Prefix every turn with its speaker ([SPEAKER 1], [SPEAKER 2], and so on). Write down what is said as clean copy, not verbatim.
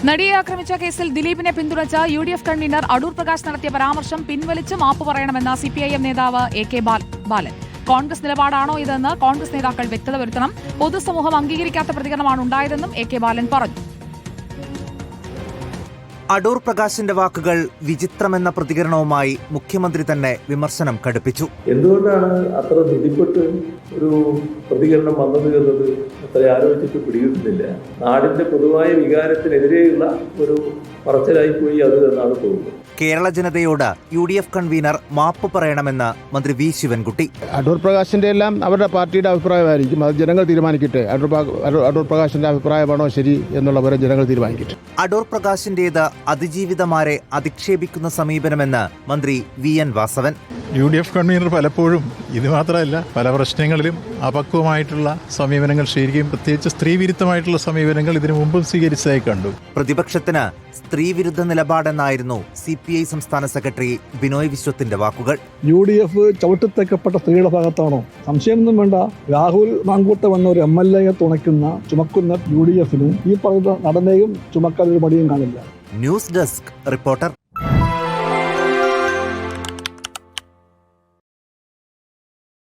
[SPEAKER 1] നടിയെ ആക്രമിച്ച കേസിൽ ദിലീപിനെ പിന്തുണച്ച UDF കൺവീനർ അടൂർ പ്രകാശ് നടത്തിയ പരാമർശം പിൻവലിച്ച് മാപ്പ് പറയണമെന്ന CPIM നേതാവ് AK ബാലൻ. കോൺഗ്രസ് നിലപാടാണോ ഇതെന്ന് കോൺഗ്രസ് നേതാക്കൾ വ്യക്തത വരുത്തണം. പൊതുസമൂഹം അംഗീകരിക്കാത്ത പ്രതികരണമാണ് ഉണ്ടായതെന്നും AK ബാലൻ പറഞ്ഞു.
[SPEAKER 2] അടൂർ പ്രകാശിന്റെ വാക്കുകൾ വിചിത്രമെന്ന പ്രതികരണവുമായി മുഖ്യമന്ത്രി തന്നെ വിമർശനം കടുപ്പിച്ചു.
[SPEAKER 3] എന്തുകൊണ്ടാണ് അത്ര ധൃതിപ്പെട്ട് ഒരു പ്രതികരണം വന്നത് എന്നത് അത്ര ആലോചിച്ചിട്ട് പിടികിട്ടുന്നില്ല. നാടിന്റെ പൊതുവായ വികാരത്തിനെതിരെയുള്ള ഒരു പറച്ചിലായി പോയി അത് എന്നാണ് തോന്നുന്നത്.
[SPEAKER 2] കേരള ജനതയോട് UDF കൺവീനർ മാപ്പ് പറയണമെന്ന് മന്ത്രി V ശിവൻകുട്ടി.
[SPEAKER 4] അടൂർ പ്രകാശിന്റെ എല്ലാം അവരുടെ പാർട്ടിയുടെ അഭിപ്രായമായിരിക്കും, അത് ജനങ്ങൾ തീരുമാനിക്കട്ടെ. അടൂർ പ്രകാശിന്റെ അഭിപ്രായമാണോ ശരി എന്നുള്ളവരെ ജനങ്ങൾ തീരുമാനിക്കട്ടെ.
[SPEAKER 2] അടൂർ പ്രകാശിന്റേത് അതിജീവിതമാരെ അധിക്ഷേപിക്കുന്ന സമീപനമെന്ന് മന്ത്രി VN വാസവൻ.
[SPEAKER 5] UDF കൺവീനർ പലപ്പോഴും ഇത് മാത്രമല്ല പല പ്രശ്നങ്ങളിലും അപക്വമായിട്ടുള്ള സമീപനങ്ങൾ സ്വീകരിക്കുകയും പ്രത്യേകിച്ച് സ്ത്രീവിരുദ്ധമായിട്ടുള്ള സമീപനങ്ങൾ ഇതിനു മുമ്പും സ്വീകരിച്ചതായി കണ്ടു.
[SPEAKER 2] പ്രതിപക്ഷത്തിന് സ്ത്രീവിരുദ്ധ നിലപാടെന്നായിരുന്നു CPI സംസ്ഥാന സെക്രട്ടറി ബിനോയ് വിശ്വത്തിന്റെ വാക്കുകൾ.
[SPEAKER 6] UDF ചവിട്ടിത്തേക്കപ്പെട്ട സ്ത്രീയുടെ ഭാഗത്താണോ? സംശയമൊന്നും വേണ്ട. രാഹുൽ മാങ്കൂട്ടം എന്ന ഒരു MLA ചുമക്കുന്ന UDF-ന് ഈ പറയുന്ന നടനെയും ചുമക്കാൻ ഒരു മടിയും കാണില്ല.
[SPEAKER 2] News desk reporter.